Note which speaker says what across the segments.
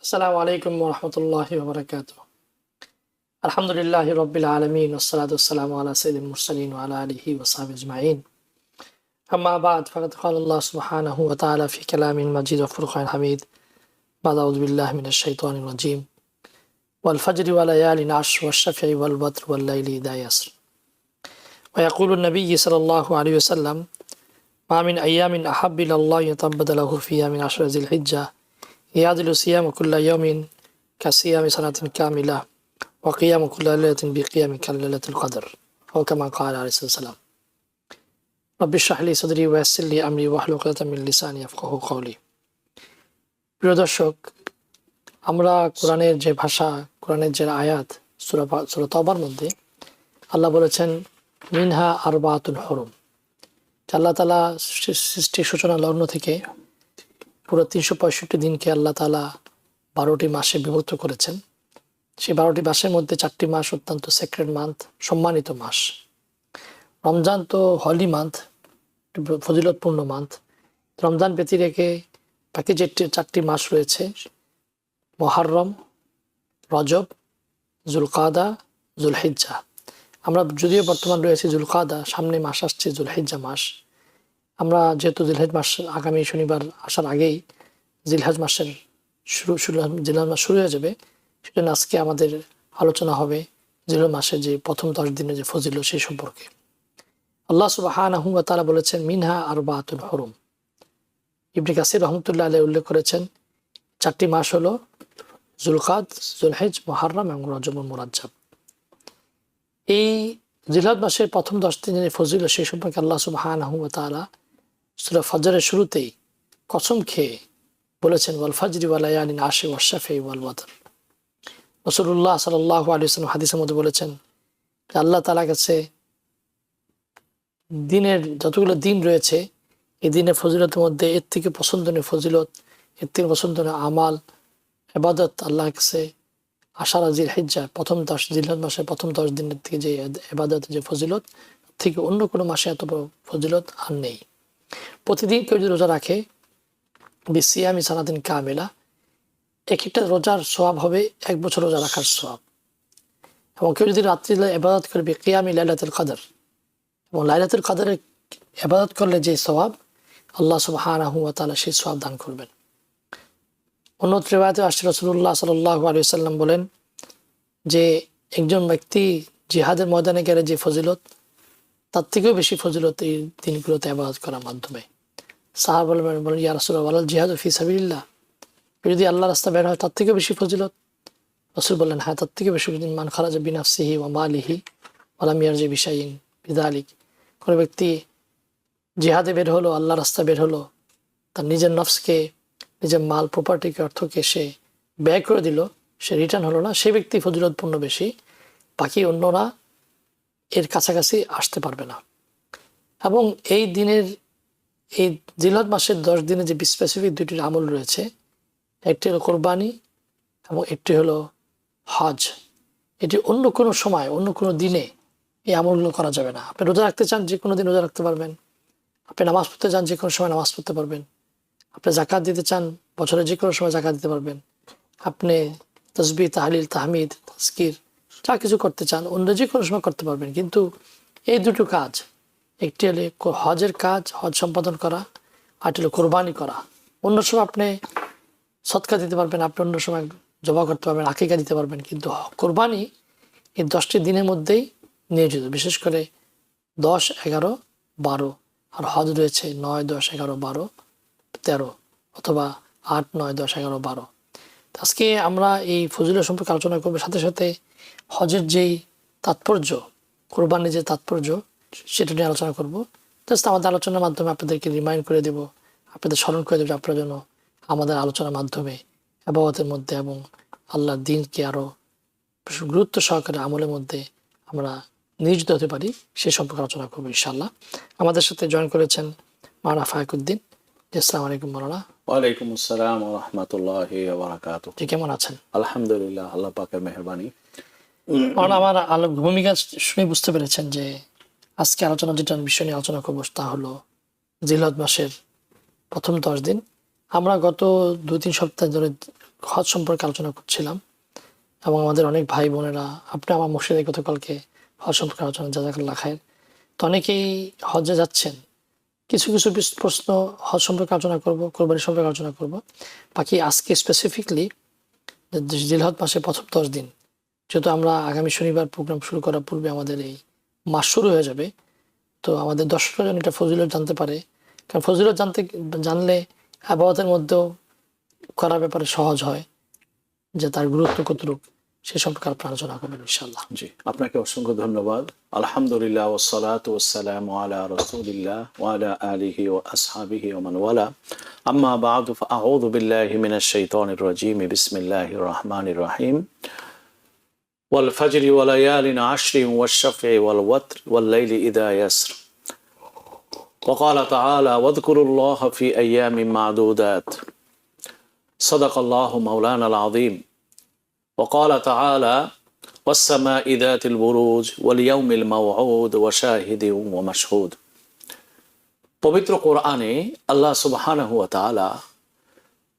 Speaker 1: আসসালামু আলাইকুম ওয়া রাহমাতুল্লাহি ওয়া বারাকাতুহু। আলহামদুলিল্লাহি রাব্বিল আলামিন ওয়াসসালাতু ওয়াসসালামু আলা সাইয়্যিদিল মুরসালিন ওয়া আলা আলিহি ওয়া সাহবিহি আজমাইন। আম্মা বা'দ ফাকাদ ক্বালা আল্লাহু সুবহানাহু ওয়া তাআলা ফি কালামিল মাজিদ ওয়া ফুরকানিল হামিদ। বা'দ আউযু বিল্লাহি মিনাশ শাইতানির রাজীম। ওয়াল ফাজরি ওয়া লায়ালিন আশর ওয়াশ শাফঈ ওয়াল ওয়াতর ওয়াল লাইলি ইযা ইয়াসর। ওয়া ইয়াকুলু an-নাবিয়্যু সাল্লাল্লাহু আলাইহি ওয়াসাল্লাম মা মিন আইয়ামিন আহাব্বা ইলাল্লাহি ইয়াতাবাদালু ফিহা মিন আশরি যিল হিজ্জাহ ইয়াদিলু সিয়ামু কুল্লা ইয়াওমিন কাসিয়ামি সানাতিন কামিলা ওয়া কিয়ামু কুল্লা লাইলাতিন বিকিয়ামি কালাইলাতুল কদর আও কামা ক্বালা আলাইহিস সালাম। রব্বি ইশরাহ লি সাদরি ওয়া ইয়াসসির লি আমরি ওয়াহলুল উকদাতাম মিন লিসানি ইয়াফকাহু কওলি। প্রিয় দর্শক, আমরা কোরআনের যে ভাষা, কোরআনের যে আয়াত, সূরা তাওবার মধ্যে আল্লাহ বলেছেন মিনহা আরবাতুল হুরুম। আল্লাহ তাআলা সৃষ্টির সূচনা লগ্ন থেকে পুরো ৩৬৫ দিনকে আল্লাহ তাআলা ১২টি মাসে বিভক্ত করেছেন। সেই ১২টি মাসের মধ্যে 4টি মাস অত্যন্ত সেক্রেড মান্থ, সম্মানিত মাস। রমজান তো হলি মান্থ, ফজিলতপূর্ণ মান্থ। রমজান ব্যতী রেখে বাকি যে 4টি মাস রয়েছে মুহররম, রজব, যুলকাদা, যুলহিজ্জা। আমরা যদিও বর্তমান রয়েছে যুলকাদা, সামনে মাস আসছে যুলহিজ্জা মাস। আমরা যেহেতু জিলহজ মাস আগামী শনিবার আসার আগেই জিলহজ মাসের জিলহজ মাস শুরু হয়ে যাবে, সেজন্য আজকে আমাদের আলোচনা হবে জিলহজ মাসের যে প্রথম 10 দিনের যে ফজিলত সেই সম্পর্কে। আল্লাহ সুবহানাহু ওয়া তাআলা বলেছেন মিনহা আরবাতুল হুরুম। ইবনে কাসির রাহমাতুল্লাহ আলাইহি উল্লেখ করেছেন 4টি মাস হলো যুলকাদ, যুলহিজ, মুহররম এবং রজব মুরাজ্জাব। এই জিলহজ মাসের প্রথম 10 দিনের ফজিলত সেই সম্পর্কে আল্লাহ সুবহানাহু ওয়া তাআলা সূরা ফজরের শুরুতেই কসম খেয়ে বলেছেন ওয়াল ফাজরি ওয়া লায়ালিন আশর ওয়াশ শাফঈ ওয়াল ওয়াতর। রাসূলুল্লাহ সাল্লাল্লাহু আলাইহি ওয়াসাল্লাম হাদিসের মধ্যে বলেছেন যে আল্লাহ তাআলার কাছে দিনের যতগুলো দিন রয়েছে এই দিনের ফজিলতের মধ্যে এর থেকে পছন্দনীয় ফজিলত, এর থেকে পছন্দনীয় আমাল, ইবাদত আল্লাহর কাছে আশারা জিলহিজ্জা প্রথম 10 জিলহজ মাসের প্রথম 10 দিনের থেকে যে ইবাদতের যে ফজিলত থেকে অন্য কোনো মাসে এত বড় ফজিলত আর নেই। প্রতিদিন কেউ যদি রোজা রাখে বিসিয়ামি সানাতিন কামিলা, এক একটা রোজার সওয়াব হবে 1 বছর রোজা রাখার সওয়াব। এবং কেউ যদি রাত্রিবেলা ইবাদত করবে কিয়ামি লাইলাতুল কদর, এবং লাইলাতুল কদরে ইবাদত করলে যে সওয়াব আল্লাহ সুবহানাহু ওয়া তাআলা সেই সওয়াব দান করবেন। অন্য রিওয়ায়াতে আসছে রাসূলুল্লাহ সাল্লাল্লাহু আলাইহি ওয়াসাল্লাম বলেন যে একজন ব্যক্তি জিহাদের ময়দানে গেলে যে ফজিলত তার থেকেও বেশি ফজিলত এই দিনগুলোতে ইবাদত করার মাধ্যমে। সাহাবা বলেন ইয়া রাসূলুল্লাহ ওয়ালাল জিহাদু ফি সাবিলিল্লাহ, যদি আল্লাহর রাস্তায় বের হয় তার থেকে বেশি ফজিলত? রাসূল বললেন হ্যাঁ, তার থেকে বেশি ফজিলত। মান খারাজা বিনাফসিহি ওয়া মালিহি ওয়া লাম ইয়ারজি বিশাইইন বিযালিক। কোন ব্যক্তি জিহাদে বের হলো, আল্লাহর রাস্তায় বের হলো, তার নিজের নফসকে, নিজের মাল প্রপার্টিকে, অর্থকে সে ব্যয় করে দিল, সে রিটার্ন হলো না, সেই ব্যক্তি ফজিলতপূর্ণ বেশি, বাকি অন্যরা এর কাছাকাছি আসতে পারবে না। এবং এই দিনের এই জিলহজ মাসের 10 দিনে যে স্পেসিফিক 2টি আমল রয়েছে, একটি হলো কোরবানি এবং একটি হলো হজ। এটি অন্য কোনো সময়, অন্য কোনো দিনে এই আমলগুলো করা যাবে না। আপনি রোজা রাখতে চান, যে কোনো দিন রোজা রাখতে পারবেন। আপনি নামাজ পড়তে চান, যে কোনো সময় নামাজ পড়তে পারবেন। আপনি জাকাত দিতে চান, বছরে যে কোনো সময় জাকাত দিতে পারবেন। আপনি তাসবিহ, তাহলিল, তাহমিদ, তাজকির যা কিছু করতে চান অন্য যে কোনো সময় করতে পারবেন। কিন্তু এই দুটো কাজ, একটি হলে হজের কাজ, হজ সম্পাদন করা, আর হলো কোরবানি করা। অন্য সময় আপনি সদকা দিতে পারবেন, আপনি অন্য সময় জবা করতে পারবেন, আকিকা দিতে পারবেন, কিন্তু কোরবানি এই 10টি দিনের মধ্যেই নিয়োজিত। বিশেষ করে 10, 11, 12, আর হজ রয়েছে 9, 10, 11, 12, 13 অথবা 8, 9, 10, 11, 12। আজকে আমরা এই ফজিলত সম্পর্কে আলোচনা করবো, সাথে সাথে হজের যেই তাৎপর্য, কোরবানির যে তাৎপর্য সেটা নিয়ে আলোচনা করবো। জাস্ট আমাদের আলোচনার মাধ্যমে আপনাদেরকে রিমাইন্ড করে দেব, আপনাদের স্মরণ করে দেবো, আপনারা যেন আমাদের আলোচনার মাধ্যমে ইবাদতের মধ্যে এবং আল্লাহর দ্বীনকে আরও গুরুত্ব সহকারে আমলের মধ্যে আমরা নিয়োজিত হতে পারি, সে সম্পর্কে আলোচনা করবো ইনশাআল্লাহ। আমাদের সাথে জয়েন করেছেন মাওলানা ফায়কুদ্দিন। আসসালামু আলাইকুম মাওলানা।
Speaker 2: ওয়ালাইকুম আসসালাম ওয়া রাহমাতুল্লাহি ওয়া বারাকাতুহু।
Speaker 1: জি, কেমন আছেন?
Speaker 2: আলহামদুলিল্লাহ, আল্লাহ পাকের মেহেরবানি।
Speaker 1: মাওলানা, আমার ভূমিকা শুনে বুঝতে পেরেছেন যে আজকে আলোচনা যেটা বিষয় নিয়ে আলোচনা করবো তা হলো জিলহজ মাসের প্রথম 10 দিন আমরা গত 2-3 সপ্তাহ ধরে হজ সম্পর্কে আলোচনা করছিলাম এবং আমাদের অনেক ভাই বোনেরা, আপনি আমার মসজিদে গতকালকে হজ সম্পর্কে আলোচনা, জাযাকাল্লাহ খায়ের। তো অনেকেই হজে যাচ্ছেন। কিছু কিছু প্রশ্ন হজ সম্পর্কে আলোচনা করব, কোরবানি সম্পর্কে আলোচনা করব। বাকি আজকে স্পেসিফিকলি জিলহজ মাসের প্রথম 10 দিন, যেহেতু আমরা আগামী শনিবার প্রোগ্রাম শুরু করার পূর্বে আমাদের এই মাস শুরু হয়ে যাবে, তো আমাদের দর্শকরা যেন এটা ফজিলত জানতে পারে। কারণ ফজিলত জানলে আবাদতের মধ্যেও করার ব্যাপারে সহজ হয়, যে তার গুরুত্ব কতটুক সে সম্পর্কে আপনার আলোচনা করবেন ইনশাআল্লাহ।
Speaker 2: জি, আপনাকে অসংখ্য ধন্যবাদ। আলহামদুলিল্লাহ ওয়াসসালাতু ওয়াসসালামু আলা রাসূলিল্লাহ ওয়া আলা আলিহি ওয়া আসহাবিহি ওয়া মান ওয়ালা। আম্মা বা'দু ফাআউযু বিল্লাহি মিনাশ শাইতানির রাজীম। বিসমিল্লাহির রাহমানির রাহিম। ওয়াল ফাজরি ওয়া লায়ালিন আশরিন ওয়াশ শাফঈ ওয়াল ওয়াতর ওয়াল লাইলি ইযা ইয়াসর। ওয়া ক্বালা তাআলা ওয়াযকুরুল্লাহা ফি আইয়ামিন মা'দুদাত। সাদাকাল্লাহু মাওলানাল আযীম। وقال تعالى والسماء ذات البروج واليوم الموعود وشاهد ومشهود। পবিত্র কোরআনে আল্লাহ সুবহানাহু ওয়া তাআলা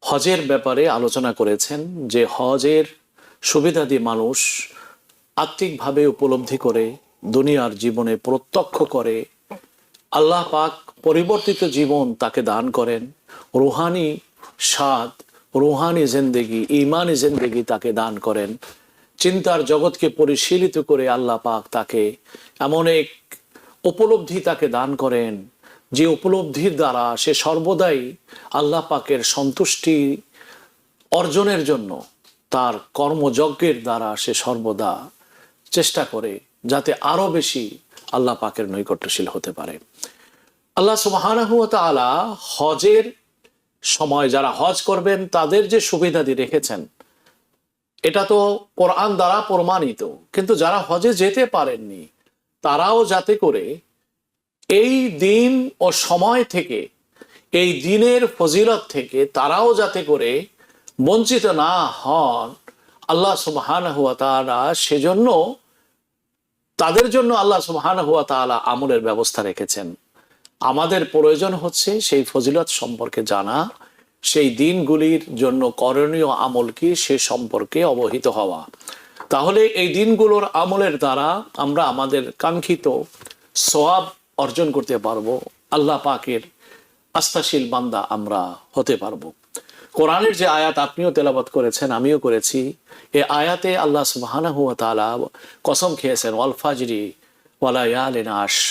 Speaker 2: হজের ব্যাপারে আলোচনা করেছেন যে হজের সুবিধাদি মানুষ আত্মিকভাবে উপলব্ধি করে, দুনিয়ার জীবনে প্রত্যক্ষ করে। আল্লাহ পাক পরিবর্তিত জীবন তাকে দান করেন, রুহানি স্বাদ, রুহানি জিন্দেগি, ইমানি জিন্দেগি তাকে দান করেন। চিন্তার জগৎকে পরিশীলিত করে আল্লাহ পাক তাকে এমন এক উপলব্ধি তাকে দান করেন, যে উপলব্ধির দ্বারা সে সর্বদাই আল্লাহ পাকের সন্তুষ্টি অর্জনের জন্য তার কর্মযজ্ঞের দ্বারা সে সর্বদা চেষ্টা করে যাতে আরো বেশি আল্লাহ পাকের নৈকট্যশীল হতে পারে। আল্লাহ সুবহানাহু ওয়া তাআলা হজের সময় যারা হজ করবেন তাদের যে সুবিধাদি রেখেছেন, এটা তো কোরআন দ্বারা প্রমাণিত। কিন্তু যারা হজে যেতে পারেননি তারাও যাতে করে এই দিন ও সময় থেকে, এই দিনের ফজিলত থেকে তারাও যাতে করে বঞ্চিত না হন, আল্লাহ সুবহানাহু ওয়া তাআলা সেজন্য তাদের জন্য আল্লাহ সুবহানাহু ওয়া তাআলা আমলের ব্যবস্থা রেখেছেন। আমাদের প্রয়োজন হচ্ছে সেই ফজিলত সম্পর্কে জানা, সেই দিনগুলির জন্য করণীয় আমল কি সে সম্পর্কে অবহিত হওয়া। তাহলে এই দিনগুলোর আমলের দ্বারা আমরা আমাদের কাঙ্ক্ষিত সওয়াব অর্জন করতে পারবো, আল্লাহ পাকের আস্থাশীল বান্দা আমরা হতে পারবো। কোরআনের যে আয়াত আপনিও তেলাওয়াত করেছেন, আমিও করেছি, এই আয়াতে আল্লাহ সুবহানাহু ওয়া তাআলা কসম খেয়েছেন ওয়াল ফাজরি ওয়া লায়ালিন আশর।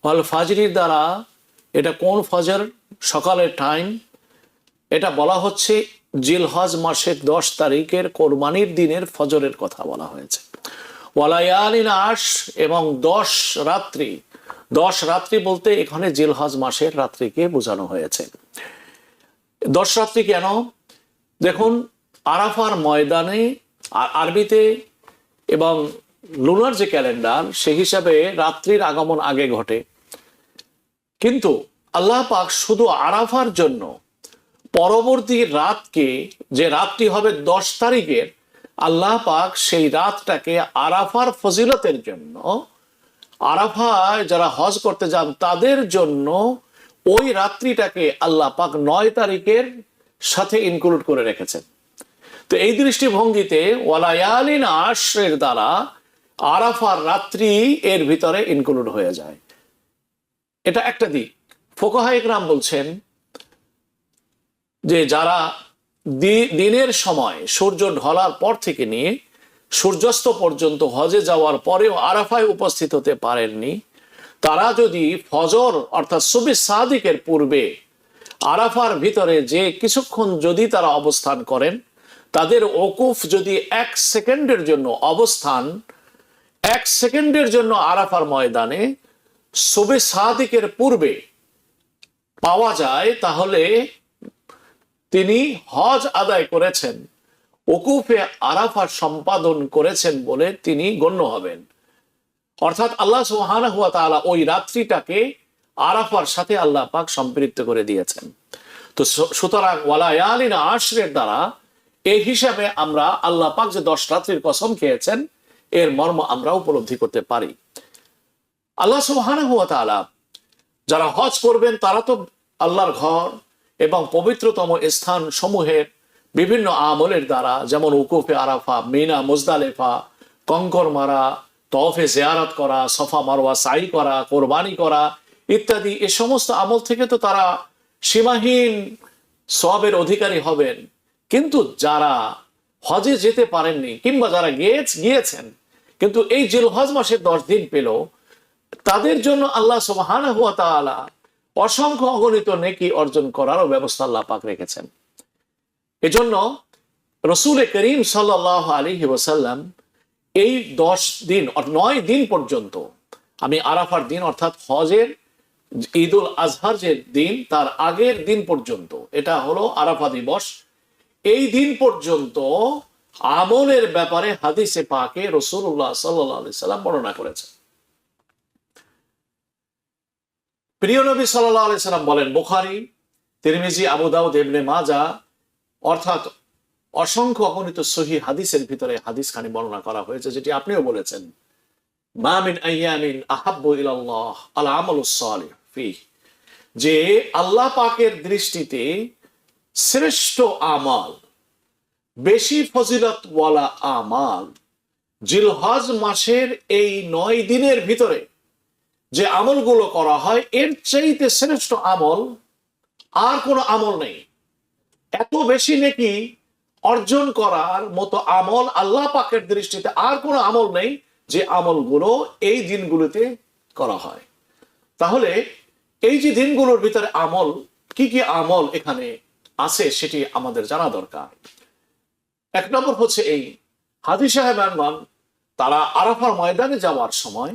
Speaker 2: ওয়াল ফাজরির দ্বারা, এটা কোন ফজর? সকালের টাইম। এটা বলা হচ্ছে জিলহজ মাসের 10 তারিখের কোরবানির দিনের ফজরের কথা বলা হয়েছে। ওয়ালায়ালিন আশর, এবং 10 রাত্রি। 10 রাত্রি বলতে এখানে জিলহজ মাসের রাত্রিকে বোঝানো হয়েছে। 10 রাত্রি কেন? দেখুন, আরাফার ময়দানে আরবিতে এবং লুনার যে ক্যালেন্ডার সে হিসাবে রাত্রির আগমন আগে ঘটে, কিন্তু আল্লাহ পাক শুধু আরাফার জন্য পরবর্তী রাতকে, যে রাতটি হবে 10 তারিখের, আল্লাহ পাক সেই রাতটাকে আরাফার ফজিলতের জন্য, আরাফায় যারা হজ করতে যান তাদের জন্য ওই রাত্রিটাকে আল্লাহ পাক 9 তারিখের সাথে ইনক্লুড করে রেখেছেন। তো এই দৃষ্টিভঙ্গিতে ওয়ালায়ালিন আশরের দ্বারা আরাফার রাত্রি এর ভিতরে ইনক্লুড হয়ে যায়। এটা একটা দিক। ফুকাহা ইকরাম বলছেন যে যারা দিনের সময় সূর্য ঢলার পর থেকে নিয়ে সূর্যাস্ত পর্যন্ত হজে যাওয়ার পরেও আরাফায় উপস্থিত হতে পারেননি, তারা যদি ফজর অর্থাৎ সুবহ সাদিকের পূর্বে আরাফার ভিতরে যে কিছুক্ষণ যদি তারা অবস্থান করেন, তাদের ওকুফ যদি 1 সেকেন্ডের জন্য অবস্থান, 1 সেকেন্ডের জন্য আরাফার ময়দানে সুবহ সাদিকের পূর্বে পাওয়া যায়, তাহলে তিনি হজ আদায় করেছেন, ওকুফে আরাফা সম্পাদন করেছেন বলে তিনি গণ্য হবেন। অর্থাৎ আল্লাহ সুবহানাহু ওয়া তাআলা ওই রাত্রিটাকে আরাফার সাথে আল্লাহ পাক সম্পৃক্ত করে দিয়েছেন। তো সুতরাং ওয়ালায়ালিন আশরের দ্বারা এই হিসাবে আমরা আল্লাহ পাক যে 10 রাত্রির কসম খেয়েছেন এর মর্ম আমরা উপলব্ধি করতে পারি। আল্লাহ সুবহানাহু ওয়া তাআলা যারা হজ করবেন তারা তো আল্লাহর ঘর এবং পবিত্রতম স্থান সমূহের বিভিন্ন আমলের দ্বারা, যেমন উকুফে আরাফা, মিনা, মুজদালেফা, কঙ্কর মারা, তওয়াফে জিয়ারত করা, সফা মারওয়া সাই করা, কোরবানি করা ইত্যাদি, এ সমস্ত আমল থেকে তো তারা সীমাহীন সওয়াবের অধিকারী হবেন। কিন্তু যারা হজে যেতে পারেননি কিংবা যারা গিয়েছেন কিন্তু এই জিলহজ মাসের 10 দিন পেল, তাদের জন্য আল্লাহ সুবহানাহু ওয়া তাআলা অসংখ্য অগণিত নেকি অর্জন করারও ব্যবস্থা আল্লাহ পাক রেখেছেন। এজন্য রাসূল করিম সাল্লাল্লাহু আলাইহি ওয়াসাল্লাম এই 10 দিন 9 দিন পর্যন্ত, আমি আরাফার দিন অর্থাৎ হজের ঈদুল আজহার যে দিন তার আগের দিন পর্যন্ত, এটা হলো আরাফা দিবস, এই দিন পর্যন্ত আমলের ব্যাপারে হাদিসে পাকে রাসূলুল্লাহ সাল্লাল্লাহু আলাইহি সাল্লাম বর্ণনা করেছেন। প্রিয় নবী সাল্লাল্লাহু আলাইহি সাল্লাম বলেন, বুখারী, তিরমিজি, আবু দাউদ, ইবনে মাজাহ অর্থাৎ অসংখ্য অগণিত সহিহ হাদিসের ভিতরে হাদিসখানি বর্ণনা করা হয়েছে, যেটি আপনিও বলেছেন, মা মিন আইয়ামিন আহাব্বু ইলাল্লাহ আল আমালুস সালিহ ফিহ, যে আল্লাহ পাকের দৃষ্টিতে শ্রেষ্ঠ আমাল, বেশি ফজিলতওয়ালা আমাল জিলহজ মাসের এই 9 দিনের ভিতরে যে আমলগুলো করা হয়, এর চাইতে শ্রেষ্ঠ আমল আর কোনো আমল নেই। এত বেশি নেকি অর্জন করার মতো আমল আল্লাহ পাকের দৃষ্টিতে আর কোনো আমল নেই যে আমলগুলো এই দিনগুলোতে করা হয়। তাহলে এই যে দিনগুলোর ভিতরে আমল, কি কি আমল এখানে আছে সেটি আমাদের জানা দরকার। 1 নম্বর হচ্ছে এই হাজী সাহেবান তারা আরাফার ময়দানে যাওয়ার সময়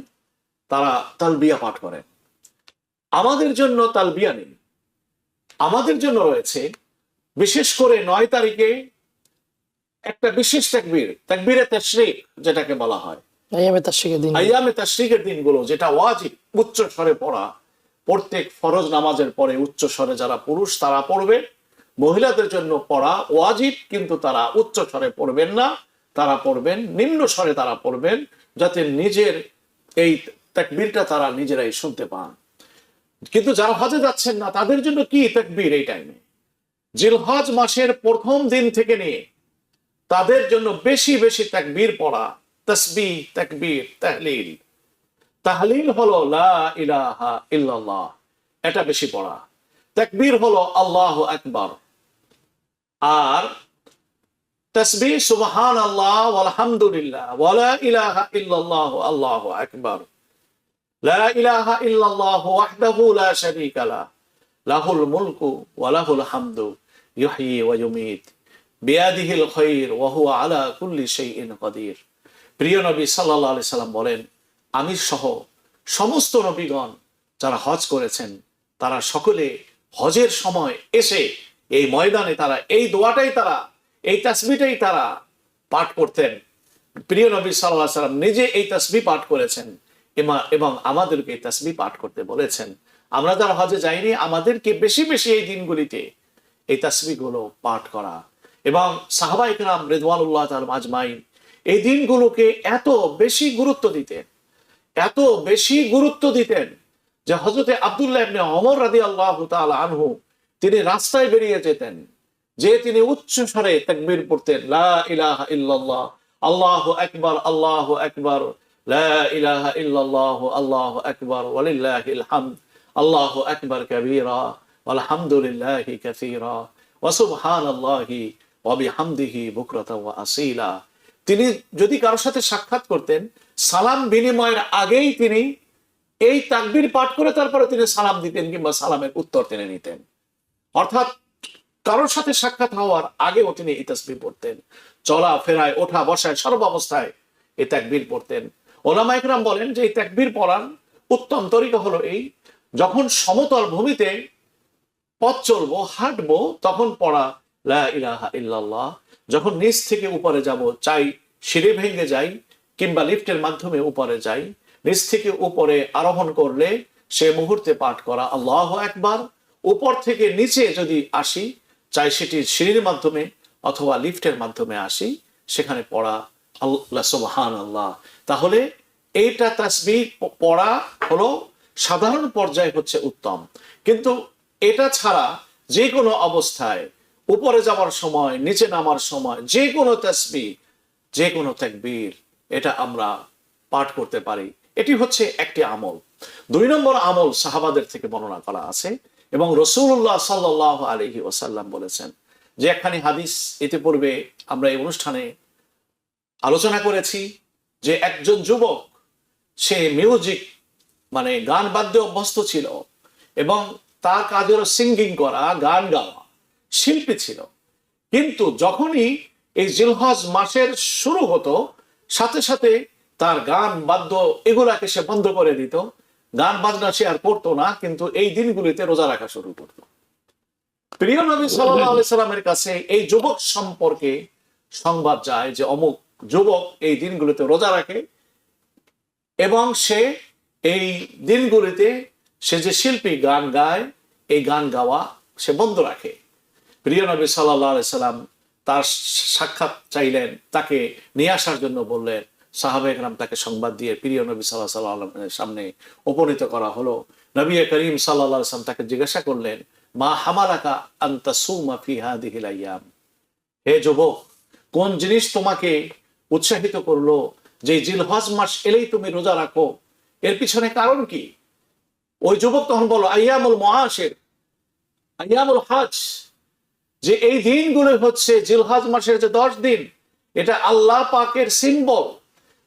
Speaker 2: তারা তালবিয়া পাঠ করেন। আমাদের জন্য তালবিয়া নেই, আমাদের জন্য রয়েছে বিশেষ করে 9 তারিখে একটা বিশেষ তাকবীর, তাকবীরে তাশরিক যেটাকে বলা হয়, আইয়ামে তাশরিকের দিনগুলো, যেটা ওয়াজিব উচ্চ স্বরে পড়া। প্রত্যেক ফরজ নামাজের পরে উচ্চ স্বরে যারা পুরুষ তারা পড়বে, মহিলাদের জন্য পড়া ওয়াজিব, কিন্তু তারা উচ্চ স্বরে পড়বেন না, তারা পড়বেন নিম্ন স্বরে, তারা পড়বেন যাতে নিজের এই তাকবীরটা তারা নিজেরাই শুনতে পান। কিন্তু যারা হজে যাচ্ছেন না তাদের জন্য কি তাকবীর এই টাইমে? জিলহজ মাসের প্রথম দিন থেকে নিয়ে তাদের জন্য বেশি বেশি তাকবীর পড়া, তাসবিহ, তাকবীর, তাহলিল। তাহলিল হলো লা ইলাহা ইল্লাল্লাহ, এটা বেশি পড়া। তাকবীর হলো আল্লাহু আকবার। আর তাসবিহ সুবহানাল্লাহ ওয়ালহামদুলিল্লাহ ওয়া লা ইলাহা ইল্লাল্লাহ আল্লাহু আকবার। লা ইলাহা ইল্লাল্লাহ ওয়াহদাহু লা শারীকা লাহু লাহুল মুলকু ওয়া লাহুল হামদু ইউহয়ি ওয়া ইউমীত বিয়াদিহিল খায়র ওয়া হুয়া আলা কুল্লি শাইইন কাদির। প্রিয় নবী সাল্লাল্লাহু আলাইহি সাল্লাম বলেন, আমি সহ সমস্ত নবীগণ যারা হজ করেছেন তারা সকলে হজের সময় এসে এই ময়দানে তারা এই দোয়াটাই, তারা এই তাসবিহটাই তারা পাঠ করতেন। প্রিয় নবী সাল্লাল্লাহু আলাইহি সাল্লাম নিজে এই তাসবিহ পাঠ করেছেন এবং আমাদেরকে এই তাসবিহ পাঠ করতে বলেছেন। আমরা যারা হজে যাইনি আমাদেরকে বেশি বেশি এই দিনগুলিতে এই তাসবিহগুলো পাঠ করা। এবং সাহাবায়ে কেরাম রিদওয়ানুল্লাহ তাআলা আজমাইন এই দিনগুলোকে এত বেশি গুরুত্ব দিতেন, এত বেশি গুরুত্ব দিতেন যে হযরতে আব্দুল্লাহ ইবনে ওমর রাদিয়াল্লাহু তাআলা আনহু তিনি রাস্তায় বেরিয়ে যেতেন, যে তিনি উচ্চ স্বরে তাকবীর পড়তেন, লা ইলাহা ইল্লাল্লাহ আল্লাহু আকবার আল্লাহু আকবার, লা ইলাহা ইল্লাল্লাহ আল্লাহু আকবার ওয়ালিল্লাহিল হামদ, আল্লাহু আকবার কাবীরা ওয়ালহামদুলিল্লাহি কাসীরা ওয়া সুবহানাল্লাহি ওয়া বিহামদিহি বুকরাতাও ওয়া আসীলা। তিনি যদি কারোর সাথে সাক্ষাৎ করতেন, সালাম বিনিময়ের আগেই তিনি এই তাকবীর পাঠ করে তারপরে তিনি সালাম দিতেন কিংবা সালামের উত্তর তিনি নিতেন। অর্থাৎ কারোর সাথে সাক্ষাৎ হওয়ার আগেও তিনি এই তাসবিহ পড়তেন। চলা ফেরায়, ওঠা বসায়, সর্বাবস্থায় এই তাকবীর পড়তেন। ওলামায়ে কেরাম বলেন যে এই তাকবীর পড়ার উত্তম তরিকা হলো এই, যখন সমতল ভূমিতে পথ চলবো, হাঁটবো, তখন পড়া লা ইলাহা ইল্লাল্লাহ। যখন নিচ থেকে উপরে যাব, চাই সিঁড়ি ভেঙে যাই কিংবা লিফটের মাধ্যমে উপরে যাই, নিচ থেকে উপরে আরোহণ করলে সে মুহূর্তে পাঠ করা আল্লাহু আকবার। উপর থেকে নিচে যদি আসি, চাই সেটি সিঁড়ির মাধ্যমে অথবা লিফটের মাধ্যমে আসি, সেখানে পড়া আল্লাহ সুবহানাল্লাহ। তাহলে এইটা তাসবিহ পড়া হলো সাধারণ পর্যায়ে হচ্ছে উত্তম। কিন্তু এটা ছাড়া যে কোনো অবস্থায়, উপরে যাওয়ার সময়, নিচে নামার সময়, যে কোনো তাসবিহ, যে কোনো তাকবীর, এটা আমরা পাঠ করতে পারি। এটি হচ্ছে একটি আমল। 2 নম্বর আমল সাহাবাদের থেকে বর্ণনা করা আছে এবং রাসূলুল্লাহ সাল্লাল্লাহু আলাইহি ওয়াসাল্লাম বলেছেন, যে একখানি হাদিস ইতিপূর্বে আমরা এই অনুষ্ঠানে আলোচনা করেছি, যে একজন যুবক, সে মিউজিক মানে গান বাদ্যে অভ্যস্ত ছিল এবং তার কাজ হলো সিঙ্গিং করা, গান গাওয়া, শিল্পী ছিল। কিন্তু যখনই এই জিলহজ মাসের শুরু হতো, সাথে সাথে তার গান বাদ্য এগুলাকে সে বন্ধ করে দিত, গান বাজনা সে আর করতো না, কিন্তু এই দিনগুলিতে রোজা রাখা শুরু করতো। প্রিয় নবী সাল্লাল্লাহু আলাইহি সাল্লামের কাছে এই যুবক সম্পর্কে সংবাদ যায় যে অমুক যুবক এই দিনগুলিতে রোজা রাখে এবং সে এই দিনগুলিতে সে যে শিল্পী গান গায়, এই গান গাওয়া সে বন্ধ রাখে। প্রিয় নবী সাল্লাল্লাহু আলাইহি সাল্লাম তার সাক্ষাৎ চাইলেন, তাকে নিয়ে আসার জন্য বললেন। সাহাবায়ে কেরাম তাকে সংবাদ দিয়ে প্রিয় নবী সাল্লাল্লাহু আলাইহি সাল্লামের সামনে উপনীত করা হলো। নবী করিম সাল্লাল্লাহু আলাইহি সাল্লাম তাকে জিজ্ঞাসা করলেন, মা হামালাকা আন তাসুমা ফি হাদিহিল আইয়াম, হে যুবক, কোন জিনিস তোমাকে উৎসাহিত করলো যে জিলহজ মাস এলেই তুমি রোজা রাখো? এর পিছনে কারণ কি? ওই যুবক তখন বলল, আইয়ামুল মুআশির, আইয়ামুল হজ, যে এই দিনগুলো হচ্ছে জিলহজ মাসের যে 10 দিন, এটা আল্লাহ পাকের সিম্বল,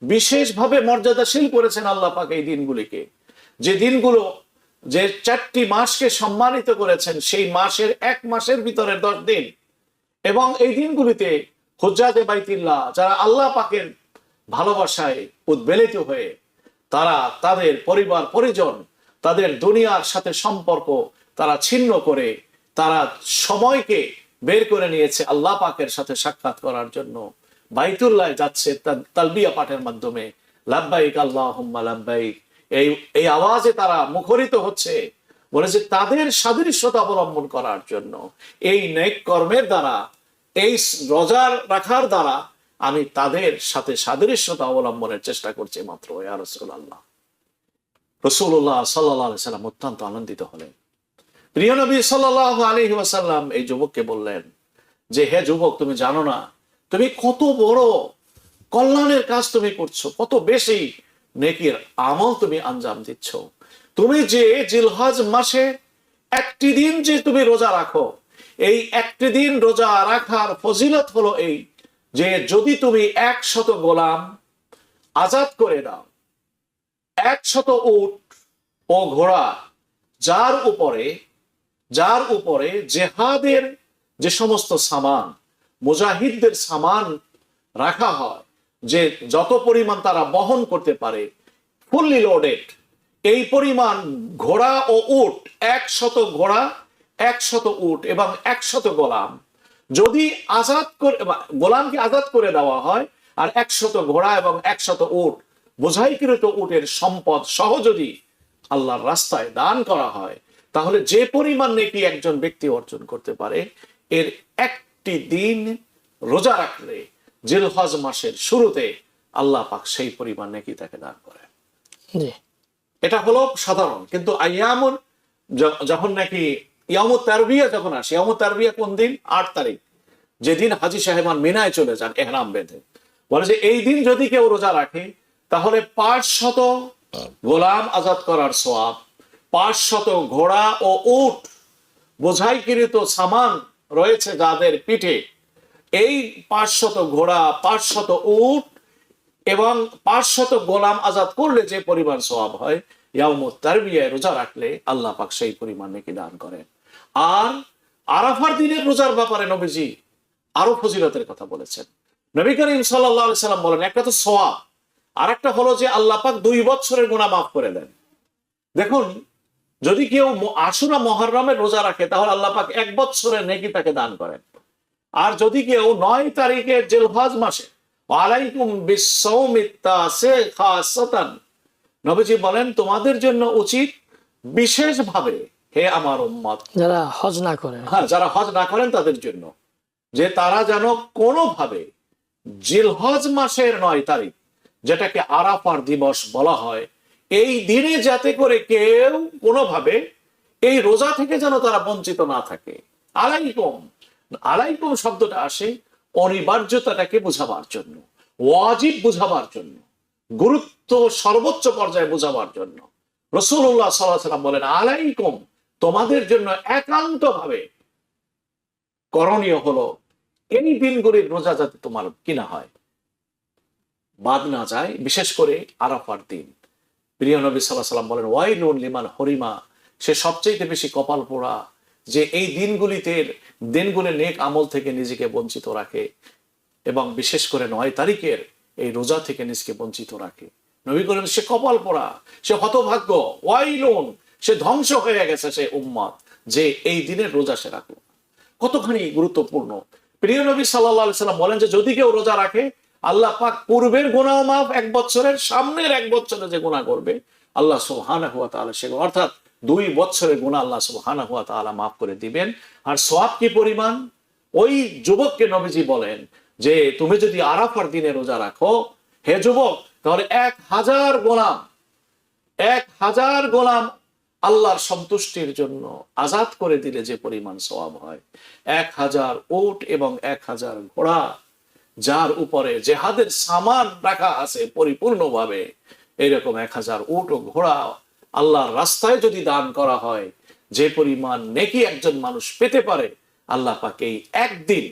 Speaker 2: বিশেষভাবে মর্যাদাশীল করেছেন আল্লাহ পাক এই দিনগুলিকে। যে দিনগুলো, যে 4টি মাসকে সম্মানিত করেছেন, সেই মাসের 1 মাসের ভিতরে 10 দিন। এবং এই দিনগুলিতে হুজ্জাজে বাইতুল্লাহ, যারা আল্লাহ পাকের ভালোবাসায় উদ্বেলিত হয়ে তারা তাদের পরিবার পরিজন, তাদের দুনিয়ার সাথে সম্পর্ক তারা ছিন্ন করে তারা সময়কে বের করে নিয়েছে আল্লাহ পাকের সাথে সাক্ষাৎ করার জন্য, বাইতুল্লাহ যাচ্ছে তালবিয়া পাঠের মাধ্যমে, লাব্বাইক আল্লাহুম্মা লাব্বাইক, এই আওয়াজে তারা মুখরিত হচ্ছে। বলেছে তাদের সাদৃশ্যতা অবলম্বন করার জন্য, এই নেক কর্মের দ্বারা, এই রোজা রাখার দ্বারা আমি তাদের সাথে সাদৃশ্যতা অবলম্বনের চেষ্টা করছি মাত্র। ইয়া রাসূলুল্লাহ। রাসূলুল্লাহ সাল্লাল্লাহু আলাইহি সাল্লাম অত্যন্ত আনন্দিত হলেন। প্রিয় নবী সাল্লাল্লাহু আলাইহি ওয়াসাল্লাম এই যুবককে বললেন যে, হে যুবক, তুমি জানো না তুমি কত বড় কল্যাণের কাজ তুমি করছো, কত বেশি নেকির আমল তুমি আঞ্জাম দিচ্ছ। তুমি যে জিলহজ মাসে একটি দিন যে তুমি রোজা রাখো, এই একটি দিন রোজা রাখার ফজিলত হলো এই যে যদি তুমি 100 গোলাম আজাদ করে দাও, 100 উট ও ঘোড়া, যার উপরে জেহাদের যে সমস্ত সামান, মুজাহিদদের সামান রাখা হয়, যে যত পরিমাণ তারা বহন করতে পারে, ফুললি লোডেড, এই পরিমাণ ঘোড়া ও উট, 100 ঘোড়া, 100 উট এবং 100 গোলাম যদি গোলামকে আজাদ করে দেওয়া হয়, আর 100 ঘোড়া এবং 100 উট, বোঝাইকৃত উটের সম্পদ সহ যদি আল্লাহর রাস্তায় দান করা হয়, তাহলে যে পরিমাণ নেকি একজন ব্যক্তি অর্জন করতে পারে, এর একটি দিন রোজা রাখলে জিলহজ মাসের শুরুতে আল্লাহ পাক সেই পরিমাণ নেকি তাকে দান করে। এটা হলো সাধারণ। কিন্তু আইয়ামুল, যখন নাকি ইয়ামুত তারবিয়া যখন আসে, ইয়ামুত তারবিয়া কোন দিন? 8 তারিখ, যেদিন হাজী সাহেবান মিনায় চলে যান এহরাম বেঁধে। বলে যে এই দিন যদি কেউ রোজা রাখে, তাহলে 500 গোলাম আজাদ করার সওয়াব, 500 ঘোড়া ও উট, বোঝাইকৃত সামান রয়েছে যাদের পিঠে, এই 500 ঘোড়া, 500 উট এবং 500 গোলাম আজাদ করলে যে পরিমাণ সওয়াব হয়, ইয়ামুত তারবিয়ায় রোজা রাখলে আল্লাহ পাক সেই পরিমাণ নেকি দান করেন। আর আরাফার দিনের রোজার ব্যাপারে নবীজি আরো ফজিলতের কথা বলেছেন। নবী করিম সাল্লাল্লাহু আলাইহি সাল্লাম বলেন, একটা তো সওয়াব, আর একটা হলো যে আল্লাহ পাক 2 বছরের গুনাহ মাফ করে দেন। দেখুন, যদি কেউ আশুরা মুহররমের রোজা রাখে, তাহলে আল্লাহ পাক 1 বছরের নেকি তাকে দান করেন। আর যদি কেউ 9 তারিখে জিলহজ মাসে, ওয়ালাইকুম বিসসাওমিত তাসি খাসাতান, নবীজি বলেন তোমাদের জন্য উচিত বিশেষভাবে, হে আমার উম্মত,
Speaker 1: যারা হজ না করেন,
Speaker 2: যারা হজ না করেন তাদের জন্য, যে তারা যেন কোনোভাবে জিলহজ মাসের 9 তারিখ, যেটাকে আরাফার দিবস বলা হয়, এই দিনে যাতে করে কেউ কোনোভাবে এই রোজা থেকে যেন তারা বঞ্চিত না থাকে। আলাইকুম, আলাইকুম শব্দটা আসে অনিবার্যতাটাকে বোঝাবার জন্য, ওয়াজিব বোঝাবার জন্য, গুরুত্ব সর্বোচ্চ পর্যায়ে বোঝাবার জন্য। রাসূলুল্লাহ সাল্লাল্লাহু আলাইহি ওয়াসাল্লাম বলেন, আলাইকুম, তোমাদের জন্য একান্ত ভাবে করণীয় হলো এই দিনগুলির রোজা যাতে তোমার কিনা হয়, বাদ না যায়, বিশেষ করে আরাফার দিন। প্রিয় নবী সাল্লাল্লাহু আলাইহি ওয়াসাল্লাম বলেন, ওয়াইলুন লিমান হরিমা, সে সবচেয়ে বেশি কপাল পোড়া যে এই দিনগুলির নেক আমল থেকে নিজেকে বঞ্চিত রাখে, এবং বিশেষ করে 9 তারিখের এই রোজা থেকে নিজেকে বঞ্চিত রাখে। নবী বলেন, সে কপাল পোড়া, সে হতভাগ্য, ওয়াইলুন, সে ধ্বংস হয়ে গেছে সে উম্মত যে এই দিনের রোজা সে রাখলো। কতখানি গুরুত্বপূর্ণ। প্রিয় নবী সাল্লাল্লাহু আলাইহি ওয়াসাল্লাম বলেন যে যদি কেউ রোজা রাখে, আল্লাহ পাক পূর্বের গুনাহ মাফ, 1 বছরের, সামনের 1 বছরে যে গুনাহ করবে আল্লাহ সুবহানাহু ওয়া তাআলা সেগুলো, অর্থাৎ 2 বছরের গুনাহ আল্লাহ সুবহানাহু ওয়া তাআলা মাফ করে দিবেন। আর সওয়াব কি পরিমাণ! ওই যুবককে নবীজি বলেন যে তুমি যদি আরাফার দিনে রোজা রাখো হে যুবক, তাহলে 1000 গোলাম আল্লাহর সন্তুষ্টির জন্য আজাদ করে দিলে যে পরিমাণ সওয়াব হয়, 1000 উট এবং 1000 ঘোড়া যার উপরে জেহাদের সামান রাখা আছে পরিপূর্ণভাবে, এরকম 1000 উট ও ঘোড়া আল্লাহর রাস্তায় যদি দান করা হয়, যে পরিমাণ নেকি একজন মানুষ পেতে পারে, আল্লাহ পাক এই একদিন,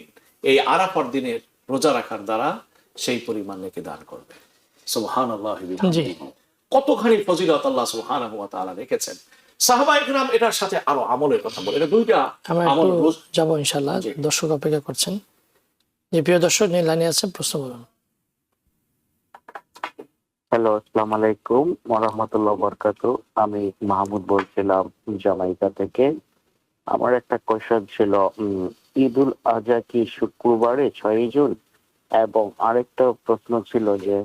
Speaker 2: এই আরাফার দিনের রোজা রাখার দ্বারা সেই পরিমাণ নেকি দান করবে। সুবহানাল্লাহি ওয়া বিহামদিহি। কতখানি ফজিলত আল্লাহ সুবহানাহু ওয়া তাআলা রেখেছেন। সাহাবায়ে কেরাম এটার সাথে আরো আমলের কথা বলে, এটা দুইটা আমল
Speaker 1: যাবো ইনশাআল্লাহ। দর্শক অপেক্ষা করছেন। যে প্রিয় দর্শক নিয়ে লাইনে আছেন, প্রশ্ন করুন।
Speaker 3: হ্যালো, আসসালামু আলাইকুম ওয়া রাহমাতুল্লাহি ওয়া বারাকাতুহু। আমি মাহমুদ বলছিলাম জামাইকা থেকে। আমার একটা কোয়েশ্চেন ছিল, ঈদুল আজহা কি শুক্রবারে 6 জুন? এবং আরেকটা প্রশ্ন ছিল যে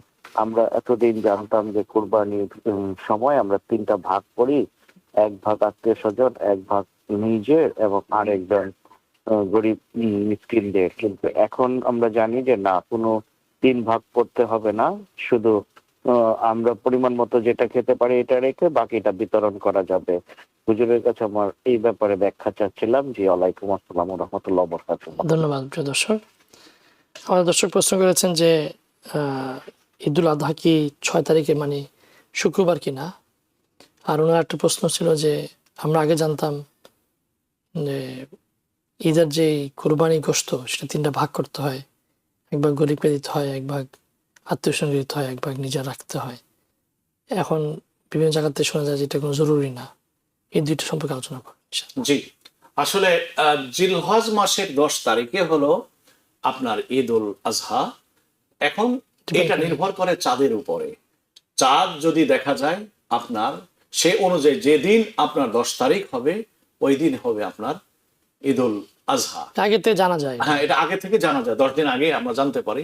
Speaker 3: আমরা এতদিন জানতাম যে কুরবানির সময় আমরা 3টা ভাগ করি, 1 ভাগ আত্মীয় স্বজন, 1 ভাগ নিজের, এবং আরেকজন গরিব মিসকিনদের। কিন্তু এখন আমরা জানি যে না, কোনো 3 ভাগ করতে হবে না, শুধু আমরা পরিমাণ মতো যেটা খেতে পারি এটা রেখে বাকিটা বিতরণ করা যাবে। হুজুরের কাছে আমার এই ব্যাপারে ব্যাখ্যা চাচ্ছিলাম। জি, ওয়ালাইকুম আসসালাম ওয়া রাহমাতুল্লাহি ওয়া বারাকাতুহু।
Speaker 1: ধন্যবাদ প্রিয় দর্শক। আমাদের দর্শক প্রশ্ন করেছেন যে ঈদুল আজহা কি 6 তারিখে, মানে শুক্রবার কিনা। আর ওনার একটা প্রশ্ন ছিল যে আমরা আগে জানতাম যে ঈদের যে কোরবানি গোশত সেটা 3টা ভাগ করতে হয়, 1 ভাগ গরিবকে দিতে হয়, 1 ভাগ আত্মীয় স্বজন দিতে হয়, 1 ভাগ নিজে রাখতে হয়। এখন বিভিন্ন জায়গাতে শোনা যায় যে এটা কোনো জরুরি না। এই দুইটা সম্পর্কে আলোচনা করুন।
Speaker 2: জি, আসলে জিলহজ মাসের 10 তারিখে হলো আপনার ঈদুল আজহা। এখন এটা নির্ভর করে চাঁদের উপরে। চাঁদ যদি দেখা যায় আপনার, সে অনুযায়ী যেদিন আপনার 10 তারিখ হবে ওই দিন হবে আপনার ঈদুল আজহা।
Speaker 1: আগে থেকে জানা যায়।
Speaker 2: হ্যাঁ, এটা আগে থেকে জানা যায়, 10 দিন আগে আমরা জানতে পারি।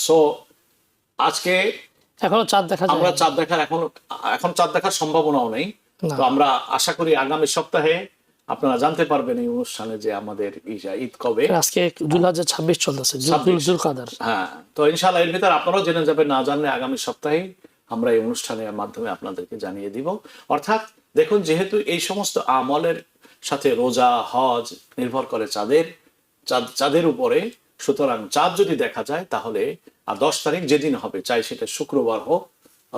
Speaker 2: সো আজকে
Speaker 1: এখনো চাঁদ দেখা যায়,
Speaker 2: আমরা এখন চাঁদ দেখার সম্ভাবনাও নেই। তো আমরা আশা করি আগামী সপ্তাহে আপনারা জানতে পারবেন এই অনুষ্ঠানে যে আমাদের ঈদ কবে।
Speaker 1: আজকে 2026 চলতেছে, জুলকাদার।
Speaker 2: হ্যাঁ, তো ইনশাআল্লাহ এর ভিতর আপনারাও জেনে যাবেন, না জানলে আগামী সপ্তাহে আমরা এই অনুষ্ঠানের মাধ্যমে আপনাদেরকে জানিয়ে দিব। অর্থাৎ দেখুন, যেহেতু এই সমস্ত আমলের সাথে রোজা, হজ নির্ভর করে চাঁদের উপরে, সুতরাং চাঁদ যদি দেখা যায় তাহলে 10 তারিখ যেদিন হবে, চাই সেটা শুক্রবার হোক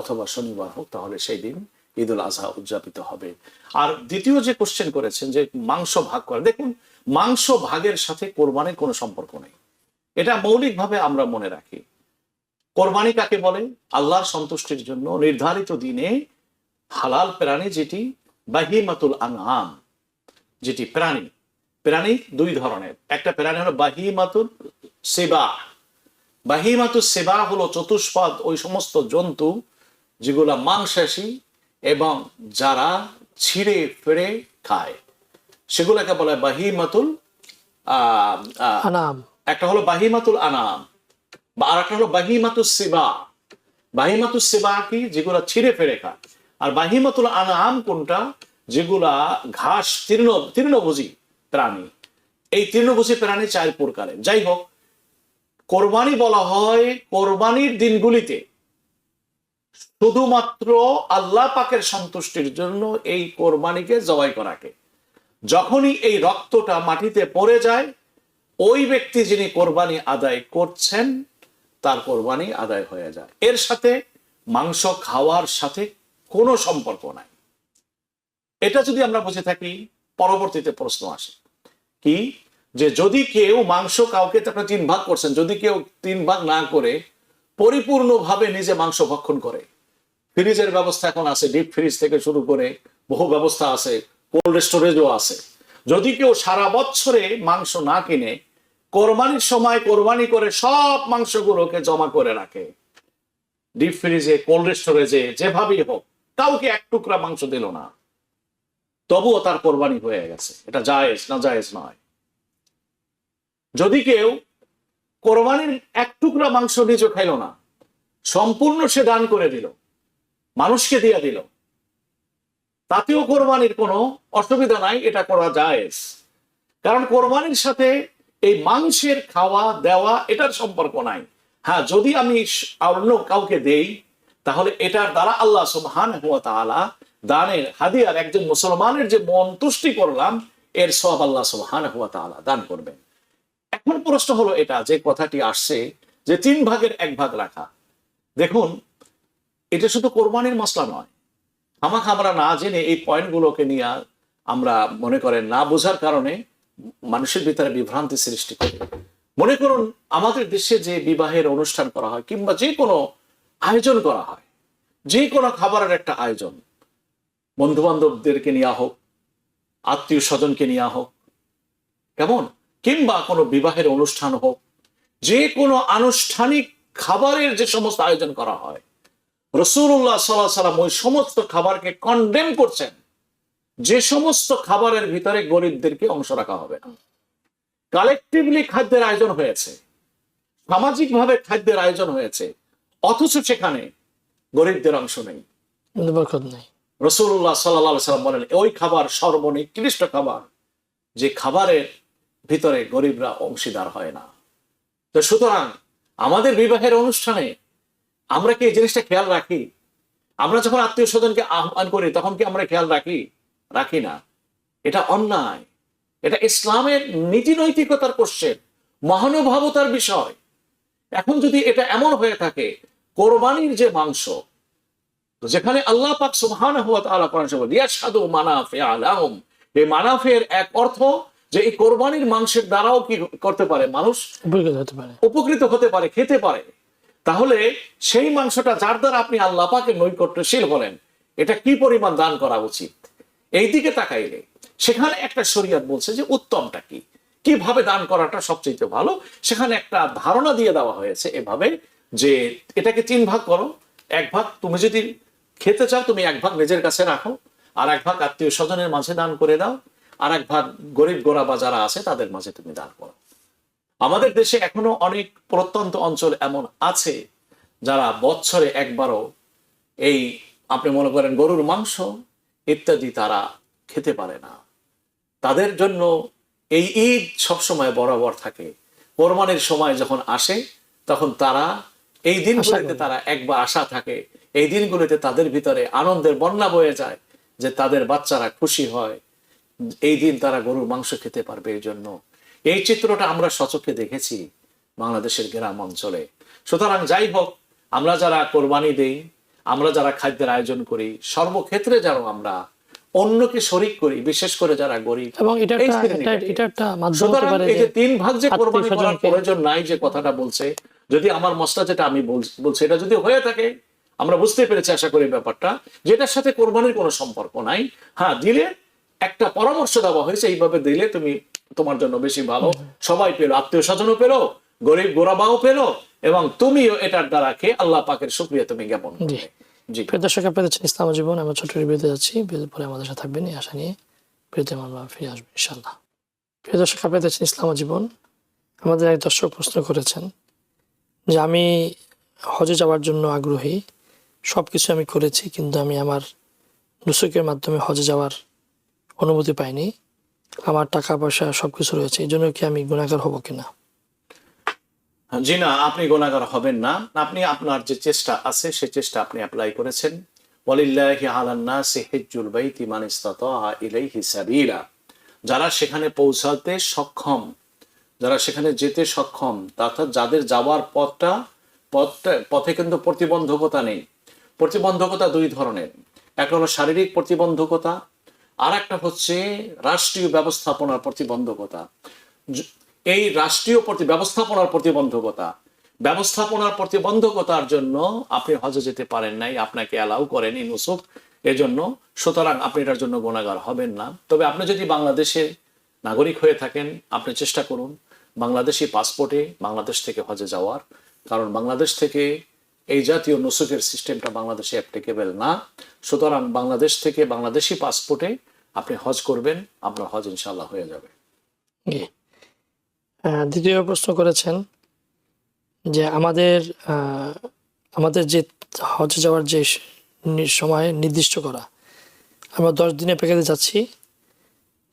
Speaker 2: অথবা শনিবার হোক, তাহলে সেই দিন ঈদুল আজহা উদযাপিত হবে। আর দ্বিতীয় যে কোশ্চেন করেছেন যে মাংস ভাগ করে, দেখুন মাংস ভাগের সাথে কোরবানির কোনো সম্পর্ক নেই। এটা মৌলিকভাবে আমরা মনে রাখি। কোরবানি কাকে বলে? আল্লাহর সন্তুষ্টির জন্য নির্ধারিত দিনে হালাল প্রাণী, যেটি বাহিমাতুল আনআম, যেটি প্রাণী 2 ধরনের। একটা প্রাণী হলো বাহিমাতুল সিবা। বাহিমাতুল সিবা হলো চতুষ্পদ, ওই সমস্ত জন্তু যেগুলা মাংসাশী এবং যারা ছিঁড়ে ফেড়ে খায়, সেগুলোকে বলে বাহিমাতুল
Speaker 1: আনাম।
Speaker 2: একটা হলো বাহিমাতুল আনাম, আর একটা হলো বাহিমাতুল সিবা। বাহিমাতুল সিবা কি? যেগুলা ছিঁড়ে ফেড়ে খায়। আর বাহিমাতুল আনাম কোনটা? যেগুলা ঘাস তৃণভোজী প্রাণী। এই তৃণভোজী প্রাণী 4 প্রকারের। যাই হোক, কোরবানি বলা হয় কোরবানির দিনগুলিতে শুধুমাত্র আল্লাহ পাকের সন্তুষ্টির জন্য এই কোরবানিকে জবাই করাকে। যখনই এই রক্তটা মাটিতে পড়ে যায়, ওই ব্যক্তি যিনি কোরবানি আদায় করছেন তার কোরবানি আদায় হয়ে যায়। এর সাথে মাংস খাওয়ার সাথে কোনো সম্পর্ক নাই। এটা যদি আমরা বুঝে থাকি, পরবর্তীতে প্রশ্ন আসে কি, যে যদি কেউ মাংস, কাউকে তো আপনি 3 ভাগ করছেন, যদি কেউ 3 ভাগ না করে পরিপূর্ণভাবে নিজে মাংস ভক্ষণ করে, ফ্রিজের ব্যবস্থা এখন আছে, ডিপ ফ্রিজ থেকে শুরু করে বহু ব্যবস্থা আছে, কোল্ড স্টোরেজও আছে। যদি কেউ সারা বছরে মাংস না কিনে কোরবানির সময় কোরবানি করে সব মাংসগুলোকে জমা করে রাখে ডিপ ফ্রিজে, কোল্ড স্টোরেজে, যেভাবেই হোক, কাউকে 1 টুকরা মাংস দিল না, তবুও তার কোরবানি হয়ে গেছে। এটা জায়েজ না জায়েজ নয়। যদি কেউ কোরবানির 1 টুকরা মাংস নিজে খাইল না, সম্পূর্ণ সে দান করে দিল, মানুষকে দিয়ে দিল, তাতেও কোরবানির কোনো অসুবিধা নাই, এটা করা জায়েজ। কারণ কোরবানির সাথে এই মাংসের খাওয়া দেওয়া এটার সম্পর্ক নাই। হ্যাঁ, যদি আমি অন্য কাউকে দেই, তাহলে এটার দ্বারা আল্লাহ সুবহানাহু ওয়া তাআলা দানের হাদিয়ার একজন মুসলমানের যে মন তুষ্টি করলাম, এর সওয়াব আল্লাহ সুবহানাহু ওয়া তাআলা দান করবেন। এখন প্রশ্ন হলো এটা, যে কথাটি আসছে যে 3 ভাগের 1 ভাগ রাখা। দেখুন, এটা শুধু কোরবানির মসলা নয়। আমরা না জেনে এই পয়েন্টগুলোকে নিয়ে আমরা মনে করেন না বোঝার কারণে মানুষের ভিতরে বিভ্রান্তি সৃষ্টি করে। মনে করুন, আমাদের দেশে যে বিবাহের অনুষ্ঠান করা হয় কিংবা যে কোনো আয়োজন করা হয়, যে কোনো খাবারের একটা আয়োজন, বন্ধু বান্ধবদেরকে নেওয়া হোক, আত্মীয় স্বজনকে নেওয়া হোক, কেমন, কিংবা কোনো বিবাহের অনুষ্ঠান হোক, যে কোনো আনুষ্ঠানিক খাবারের যে সমস্ত আয়োজন করা হয়, রাসূলুল্লাহ সাল্লাল্লাহু আলাইহি ওয়াসাল্লাম ওই সমস্ত খাবারকে কন্ডেম করছেন, যে সমস্ত খাবারের ভিতরে গরিবদেরকে অংশ রাখা হবে না। কালেকটিভলি খাদ্যের আয়োজন হয়েছে, সামাজিকভাবে খাদ্যের আয়োজন হয়েছে, অথচ সেখানে গরিবদের অংশ নেই,
Speaker 1: বরকত নেই।
Speaker 2: রাসূলুল্লাহ সাল্লাল্লাহু আলাইহি ওয়াসাল্লাম বলেন, ওই খাবার সর্বনিকৃষ্ট খাবার, যে খাবারের ভিতরে গরিবরা অংশীদার হয় না। তো সুতরাং আমাদের বিবাহের অনুষ্ঠানে আমরা কি এই জিনিসটা খেয়াল রাখি? আমরা যখন আত্মীয় স্বজনকে আহ্বান করি, তখন কি আমরা খেয়াল রাখি? রাখি না। এটা অন্যায়। এটা ইসলামের নীতি নৈতিকতার কোশ্চেন, মহানুভবতার বিষয়। এখন যদি এটা এমন হয়ে থাকে, কোরবানির যে মাংস, যেখানে আল্লাহ পাক সুবহানাহু ওয়া তাআলা কোরআনে বলেন ইয়াশহাদু মানাফিআ লাহুম, এই মানাফির এক অর্থ যে এই কোরবানির মাংসের দ্বারাও কি করতে পারে, মানুষ উপকৃত হতে পারে, খেতে পারে। তাহলে সেই মাংসটা যার দ্বারা আপনি আল্লাহ পাকের নৈকট্যশীল হলেন, এটা কি পরিমাণ দান করা উচিত, এই দিকে তাকাইলে সেখানে একটা শরীয়ত বলছে যে উত্তমটা কি, কিভাবে দান করাটা সবচেয়ে ভালো। সেখানে একটা ধারণা দিয়ে দেওয়া হয়েছে এভাবে, যে এটাকে 3 ভাগ করো। 1 ভাগ তুমি যদি খেতে চাও, তুমি 1 ভাগ নিজের কাছে রাখো, আর 1 ভাগ আত্মীয় স্বজনের মাঝে দান করে দাও, আর 1 ভাগ গরিব গোরাবা যারা আছে তাদের মাঝে তুমি দান করো। আমাদের দেশে এখনো অনেক প্রত্যন্ত অঞ্চল এমন আছে যারা বছরে একবারও এই আপনি মনে করেন গরুর মাংস ইত্যাদি তারা খেতে পারে না। তাদের জন্য এই ঈদ সবসময় বরাবর থাকে। কোরবানির সময় যখন আসে, তখন তারা এই দিনগুলোতে তারা একবার আশা থাকে, এই দিনগুলোতে তাদের ভিতরে আনন্দের বন্যা বয়ে যায়, যে তাদের বাচ্চারা খুশি হয়, এই দিন তারা গরুর মাংস খেতে পারবে। এই জন্য এই চিত্রটা আমরা সচক্ষে দেখেছি বাংলাদেশের গ্রাম অঞ্চলে। সুতরাং যাই হোক, আমরা যারা কোরবানি দেই, আমরা যারা খাদ্যের আয়োজন করি, সর্বক্ষেত্রে যেন আমরা অন্যকে শরিক করি, বিশেষ করে যারা গরিব।
Speaker 1: এবং এটা একটা মাধ্যম হতে পারে
Speaker 2: এই যে 3 ভাগ যে কোরবানি করার প্রয়োজন নাই যে কথাটা বলছে, যদি আমার মসলা যেটা আমি বলছি এটা যদি হয়ে থাকে, আমরা বুঝতে পেরেছি আশা করি ব্যাপারটা, যেটার সাথে কোরবানির কোনো সম্পর্ক নাই। হ্যাঁ, দিলে একটা পরামর্শ দেওয়া হয়েছে, এইভাবে দিলে তুমি তোমার জন্য বেশি ভালো, সবাই পেলো, আত্মীয় স্বজনও পেলো, গরিব গোরাবাও পেলো, এবং তুমিও এটার দ্বারা খেয়ে আল্লাহ পাকের শুকরিয়া তুমি জ্ঞাপন করবে। জি,
Speaker 1: প্রিয় দর্শক, আপনাদের ইসলাম জীবন আমরা ছোট বিরতিতে যাচ্ছি, বিরতির পরে আমাদের সাথে থাকবেন এই আশা নিয়ে বিরতি আমরা ফিরে আসবো ইনশাআল্লাহ। প্রিয় দর্শক, আপনাদের ইসলাম জীবন, আমাদের এক দর্শক প্রশ্ন করেছেন যে আমি হজে যাওয়ার জন্য আগ্রহী, সবকিছু আমি করেছি, কিন্তু আমি আমার নুসুকের মাধ্যমে হজে যাওয়ার অনুমতি পাইনি, আমার টাকা পয়সা সবকিছু রয়েছে, এই জন্য কি আমি গুনাহগার হব কিনা?
Speaker 2: জি না, আপনি গুনাহগার হবেন না। আপনি আপনার যে চেষ্টা আছে সেই চেষ্টা আপনি অ্যাপ্লাই করেছেন। ওয়ালিল্লাহি আলান নাসি হিজ্জুল বাইতি মান ইসতাতা ইলাইহি সাবিলা। যারা সেখানে পৌঁছাতে সক্ষম, যারা সেখানে যেতে সক্ষম, অর্থাৎ যাদের যাওয়ার পথে কিন্তু প্রতিবন্ধকতা নেই। প্রতিবন্ধকতা দুই ধরনের, একটা হলো শারীরিক প্রতিবন্ধকতা, আর একটা হচ্ছে রাষ্ট্রীয় ব্যবস্থাপনার প্রতিবন্ধকতা। এই রাষ্ট্রীয় ব্যবস্থাপনার প্রতিবন্ধকতার জন্য আপনি হজে যেতে পারেন নাই, আপনাকে অ্যালাউ করেনি নুসুক, এজন্য সুতরাং আপনি এটার জন্য গুনাহগার হবেন না। তবে আপনি যদি বাংলাদেশের নাগরিক হয়ে থাকেন, আপনি চেষ্টা করুন বাংলাদেশি পাসপোর্টে বাংলাদেশ থেকে হজে যাওয়ার, কারণ বাংলাদেশ থেকে এই জাতীয় নুসুকের সিস্টেমটা বাংলাদেশে অ্যাপ্লিকেবল না। সুতরাং বাংলাদেশ থেকে বাংলাদেশি পাসপোর্টে আপনি হজ করবেন, আপনার হজ ইনশাল্লাহ হয়ে যাবে।
Speaker 1: জি। দ্বিতীয় প্রশ্ন করেছেন যে আমাদের যে হজে যাওয়ার যে সময় নির্দিষ্ট করা, আমরা 10 দিনের প্যাকেজে যাচ্ছি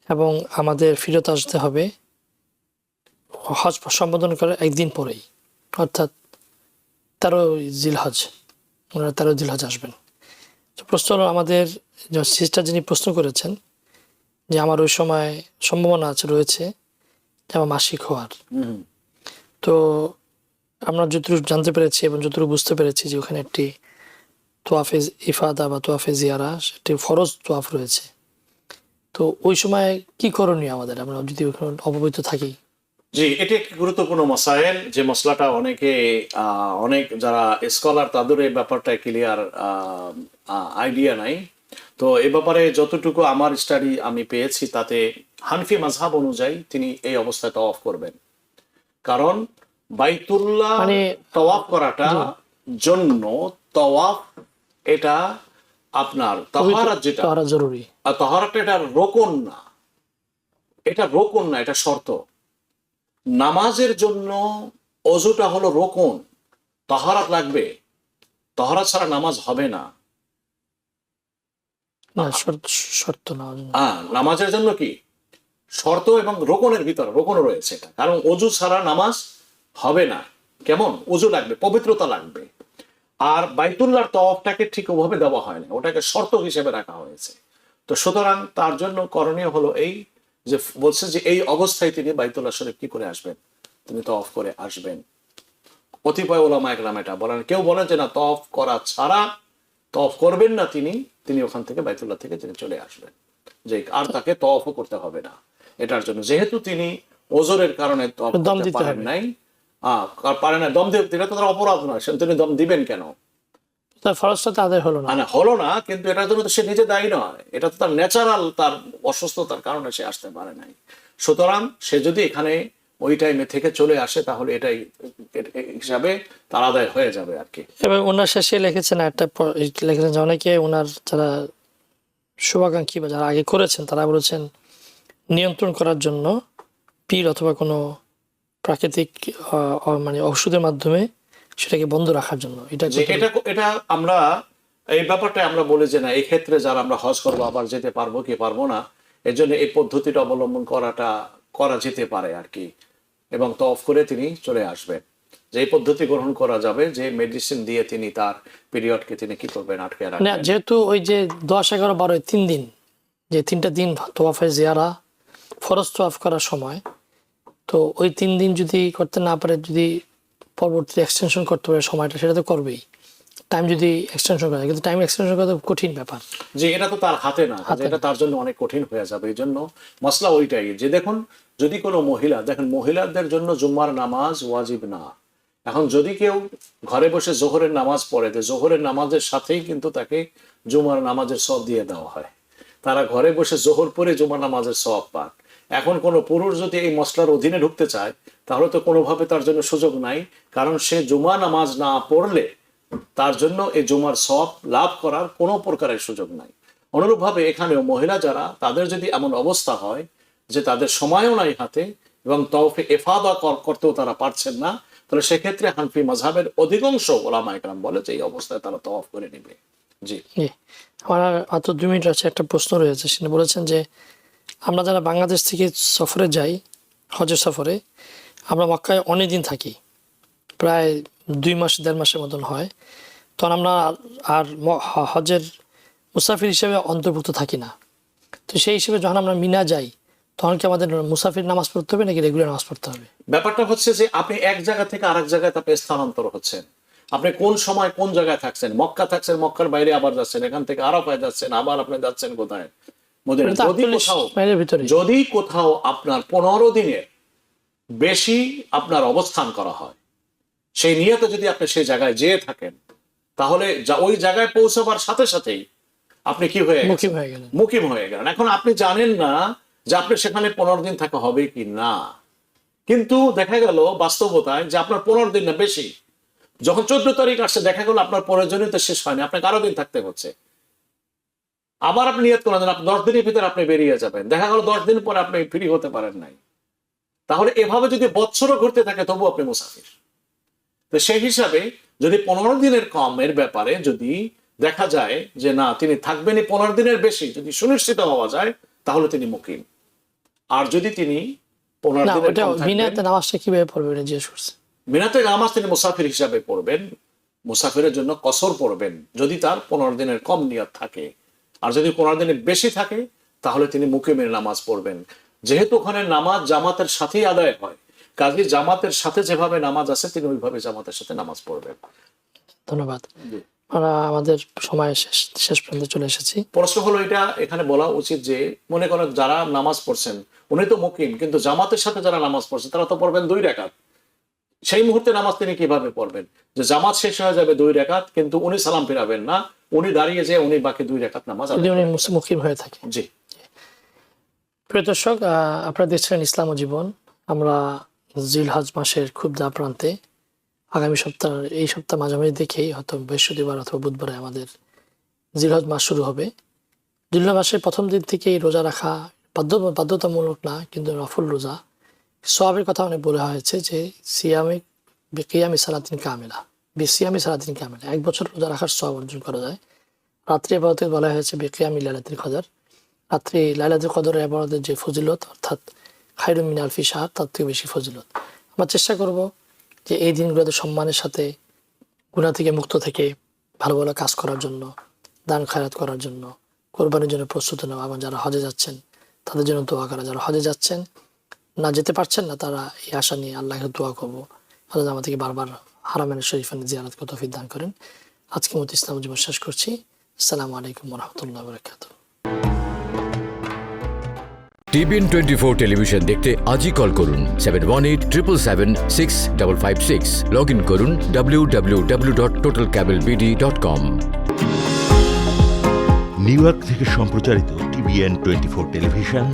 Speaker 1: এবং আমাদের ফেরত আসতে হবে হজ সম্বোধন করার একদিন পরেই, অর্থাৎ 13 জিলহজ। ওনারা 13 জিলহজ আসবেন। তো প্রশ্ন হলো, আমাদের সিস্টার যিনি প্রশ্ন করেছেন যে আমার ওই সময় সম্ভাবনা রয়েছে যে আমার মাসিক হওয়ার। তো আমরা যতটুকু জানতে পেরেছি এবং যতটুকু বুঝতে পেরেছি যে ওখানে একটি তোয়াফে ইফাদা বা তোয়াফে জিয়ারা, একটি ফরজ তোয়াফ রয়েছে। তো ওই সময় কি করণীয় আমাদের, আমরা যদি ওখানে অপবিত্র থাকি?
Speaker 2: জি, এটি একটি গুরুত্বপূর্ণ মাসাইল, যে মশলাটা অনেক যারা স্কলার তাদের এই ব্যাপারটা ক্লিয়ার আইডিয়া নাই। তো এ ব্যাপারে যতটুকু আমার স্টাডি আমি পেয়েছি তাতে হানফি মাযহাব অনুযায়ী তিনি এই অবস্থায় তাওয়াফ করবেন, কারণ বাইতুল্লাহ তাওয়াফ করাটা জন্য তাওয়াফ এটা আপনার তাহারাত, যেটা
Speaker 1: জরুরি,
Speaker 2: আর তাহারাতটা এটা রোকন না, এটা শর্ত। নামাজের জন্য ওযুটা হলো রোকন, তাহারাত লাগবে, তাহারাত ছাড়া নামাজ হবে না।
Speaker 1: শর্ত না,
Speaker 2: নামাজের জন্য কি শর্ত এবং রোকনের ভিতরে রোকন রয়েছে এটা, কারণ ওযু ছাড়া নামাজ হবে না। কেমন? ওযু লাগবে, পবিত্রতা লাগবে। আর বাইতুল্লাহর তাওয়াফটাকে ঠিক ওভাবে দেওয়া হয় না, ওটাকে শর্ত হিসেবে রাখা হয়েছে। তো সুতরাং তার জন্য করণীয় হলো এই যে, বলছে যে এই অবস্থায় তিনি বাইতুল্লাহ শরীফ কি করে আসবেন, তিনি তাওয়াফ করে আসবেন। কতিপয় উলামায়ে কেরাম এটা বলেন, কেউ বলেন যে না, তাওয়াফ করা ছাড়া তাওয়াফ করবেন না, তিনি ওখান থেকে বাইতুল্লাহ থেকে তিনি চলে আসবেন, যে আর তাকে তাওয়াফও করতে হবে না এটার জন্য, যেহেতু তিনি ওজরের কারণে তাওয়াফ করতে পারেন নাই, পারে না দম দিতে, এটা তো তার অপরাধ নয়, তিনি দম দিবেন কেন?
Speaker 1: ফরজটা তাদের হলো
Speaker 2: না, কিন্তু এটার জন্য তো সে নিজে দায়ী নয়, এটা তো তার ন্যাচারাল, তার অসুস্থতার কারণে সে আসতে পারে নাই। সুতরাং সে যদি এখানে ওই টাইমে থেকে চলে আসে, তাহলে এটাই হিসাবে তার আদায় হয়ে যাবে আর কি।
Speaker 1: এবং ওনার শেষে লিখেছেন যে অনেকে ওনার যারা শুভাকাঙ্ক্ষী বা যারা আগে করেছেন তারা বলেছেন নিয়ন্ত্রণ করার জন্য পীর অথবা কোনো প্রাকৃতিক মানে ওষুধের মাধ্যমে সেটাকে বন্ধ রাখার জন্য।
Speaker 2: এটা আমরা এই ব্যাপারটা আমরা বলি যে না, এই ক্ষেত্রে যারা আমরা হজ করবো আবার যেতে পারবো কি পারবো না, এর জন্য এই পদ্ধতিটা অবলম্বন করা যেতে পারে আর কি, এবং তাওয়াফ করে তিনি চলে আসবেন। যে এই পদ্ধতি গ্রহণ করা যাবে, যে মেডিসিন দিয়ে তিনি তার পিরিয়ডকে তিনি কি করবেন, আটকে রাখবেন।
Speaker 1: যেহেতু ওই যে 10, 11, 12 3 দিন, যে 3টা দিন তোয়াফে জিয়ারা ফরজ তোয়াফ করার সময়, তো ওই 3 দিন যদি করতে না পারে, যদি পরবর্তী এক্সটেনশন করতে পারে সময়টা, সেটা তো করবেই। টাইম যদি এক্সটেনশন করা, কিন্তু টাইম এক্সটেনশন করা কঠিন ব্যাপার,
Speaker 2: যে এটা তো তার হাতে না, এটা তার জন্য অনেক কঠিন হয়ে যাবে। এই জন্য মসলা ওইটাই যে, দেখুন যদি কোনো মহিলা, দেখেন মহিলাদের জন্য জুম্মার নামাজ ওয়াজিব না। এখন যদি কেউ ঘরে বসে জোহরের নামাজ পড়ে, তো জোহরের নামাজের সাথেই কিন্তু তাকে জুমার নামাজের সওয়াব দিয়ে দেওয়া হয়। তারা ঘরে বসে জোহর পড়ে জুমার নামাজের সওয়াব পান। এখন কোনো পুরুষ যদি এই মসলার অধীনে ঢুকতে চায়, তাহলে তো কোনোভাবে তার জন্য সুযোগ নাই, কারণ সে জুমা নামাজ না পড়লে তার জন্য এই জুমার সওয়াব লাভ করার কোনো প্রকারের সুযোগ নাই। অনুরূপভাবে এখানেও মহিলা যারা, তাদের যদি এমন অবস্থা হয় যে তাদের সময়ও নাই হাতে এবং তাওয়াফে ইফাদা করতেও তারা পারছেন না, তাহলে সেক্ষেত্রে হানফি মাযহাবের অধিকাংশ উলামায়ে কেরাম বলে যে এই অবস্থায় তারা তাওয়াফ করে নেবে। জি,
Speaker 1: আমার মাত্র 2 মিনিট আছে, একটা প্রশ্ন রয়েছে। সেটা বলেছেন যে আমরা যারা বাংলাদেশ থেকে সফরে যাই, হজের সফরে, আমরা মক্কায় অনেক দিন থাকি, প্রায় 2 মাস 1.5 মাসের মতন হয়, তখন আমরা আর হজের মুসাফির হিসেবে অন্তর্ভুক্ত থাকি না। তো সেই হিসেবে যখন আমরা মিনা যাই, তখন কি আমাদের মুসাফির নামাজ পড়তে হবে নাকি রেগুলার নামাজ পড়তে হবে?
Speaker 2: ব্যাপারটা হচ্ছে যে আপনি এক জায়গা থেকে আরেক জায়গায় আপনি স্থানান্তর হচ্ছেন। আপনি কোন সময় কোন জায়গায় থাকছেন, মক্কা থাকছেন, মক্কার বাইরে আবার যাচ্ছেন, এখান থেকে আরাফায় যাচ্ছেন, আবার আপনি যাচ্ছেন কোথায়? মদিনা।
Speaker 1: এটা তো 48 মাইলের ভিতরে।
Speaker 2: যদি কোথাও আপনার 15 দিনের বেশি আপনার অবস্থান করা হয়, সেই নিয়তে যদি আপনি সেই জায়গায় যেয়ে থাকেন, তাহলে ওই জায়গায় পৌঁছাবার সাথে সাথেই আপনি কি হয়ে
Speaker 1: মুকিম হয়ে গেলেন।
Speaker 2: মুকিম হয়ে গেলেন। এখন আপনি জানেন না যে আপনি সেখানে 15 দিন থাকা হবে কি না, কিন্তু দেখা গেল বাস্তবতায় যে আপনার 15 দিন না বেশি, যখন 14 তারিখ আসছে দেখা গেল আপনার প্রয়োজনীয়তা শেষ হয়নি, আপনাকে আরো দিন থাকতে হচ্ছে। আবার আপনি নিয়ত করলেন আপনি 10 দিনের ভিতরে আপনি বেরিয়ে যাবেন, দেখা গেল 10 দিন পরে আপনি ফ্রি হতে পারেন নাই। তাহলে এভাবে যদি বছরও ঘুরতে থাকে তবু আপনি মুসাফির। তো সেই হিসাবে যদি 15 দিনের কমের ব্যাপারে যদি দেখা যায় যে না তিনি থাকবেনই 15 দিনের বেশি, যদি সুনিশ্চিত হওয়া যায় তাহলে তিনি মুকিম। আর যদি তিনি 15
Speaker 1: না,
Speaker 2: দিনের
Speaker 1: ওটা
Speaker 2: কম থাকবেন,
Speaker 1: মিনাতে নামাজটা কিভাবে পড়বে এটা জিজ্ঞেস করছে।
Speaker 2: মিনাতে নামাজ তিনি মুসাফির হিসাবে পড়বেন, মুসাফিরের জন্য কসর পড়বেন যদি তার 15 দিনের কম নিয়ত থাকে। আর যদি 15 দিনের বেশি থাকে তাহলে তিনি মুকিমের নামাজ পড়বেন। যেহেতু ওখানে নামাজ জামাতের সাথেই আদায় হয়, কাজে জামাতের সাথে যেভাবে নামাজ আছে তিনি ওইভাবে জামাতের সাথে নামাজ পড়বেন।
Speaker 1: ধন্যবাদ। আমরা আমাদের সময় শেষ পর্যন্ত চলে এসেছি।
Speaker 2: প্রশ্ন হলো এটা এখানে বলা উচিত যে মনে করেন যারা নামাজ পড়ছেন উনি তো মুকিম, কিন্তু জামাতের সাথে যারা নামাজ পড়ছেন তারা তো পড়বেন 2 রাকাত। সেই মুহূর্তে নামাজ তিনি কিভাবে পড়বেন? যে জামাত শেষ হয়ে যাবে 2 রাকাত, কিন্তু উনি সালাম ফিরাবেন না, উনি দাঁড়িয়ে যে উনি বাকি 2 রাকাত নামাজ
Speaker 1: যদি উনি মুকিম হয়ে থাকে।
Speaker 2: জি।
Speaker 1: প্রিয় দর্শক, আপনারা দেখছিলেন ইসলাম ও জীবন। আমরা জিলহজ মাসের খুব দা প্রান্তে, আগামী সপ্তাহ এই সপ্তাহ মাঝামাঝি দেখেই হয়তো বৃহস্পতিবার অথবা বুধবারে আমাদের জিলহজ মাস শুরু হবে। জিলহজ মাসের প্রথম দিন থেকেই রোজা রাখা বাধ্যতামূলক না, কিন্তু নফল রোজা। সওয়াবের কথা অনেক বলা হয়েছে যে সিয়ামে বিকিয়ামি সালাতিন কামিলা, বিসিয়ামি সালাতিন কামিলা, 1 বছর রোজা রাখার সওয়াব অর্জন করা যায়। রাত্রি ইবাদতে বলা হয়েছে বিকিয়ামি লাইলাতুল কদর, রাত্রি লাইলাতুল কদরের ইবাদতের যে ফজিলত অর্থাৎ খায়রুম মিন আলফি শাহর, তার থেকে বেশি ফজিলত। আমরা চেষ্টা করব যে এই দিনগুলোতে সম্মানের সাথে গুনাহ থেকে মুক্ত থেকে ভালো ভালো কাজ করার জন্য, দান খায়রাত করার জন্য, কোরবানির জন্য প্রস্তুত নেওয়া, এবং যারা হজে যাচ্ছেন তাদের জন্য দোয়া করা। যারা হজে যাচ্ছেন না, যেতে পারছেন না, তারা এই আশা নিয়ে আল্লাহকে দোয়া করবো আল্লাহ আমাদেরকে বারবার হারামের শরীফের জিয়ারত করতে তৌফিক দান করেন। আজকে মতো ইসলাম জীবন শেষ করছি। আসসালামু আলাইকুম ওয়া রাহমাতুল্লাহি ওয়া বারাকাতুহু।
Speaker 4: TBN 24 টেলিভিশন দেখতে আজই কল করুন 7187776556। লগ ইন করুন www.totalcablebd.com।
Speaker 5: নিউ ইয়র্ক থেকে সম্প্রচারিত TBN 24 টেলিভিশন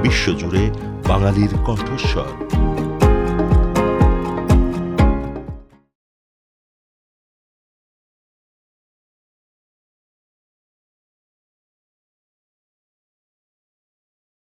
Speaker 5: বিশ্বজুড়ে বাঙালির কণ্ঠস্বর।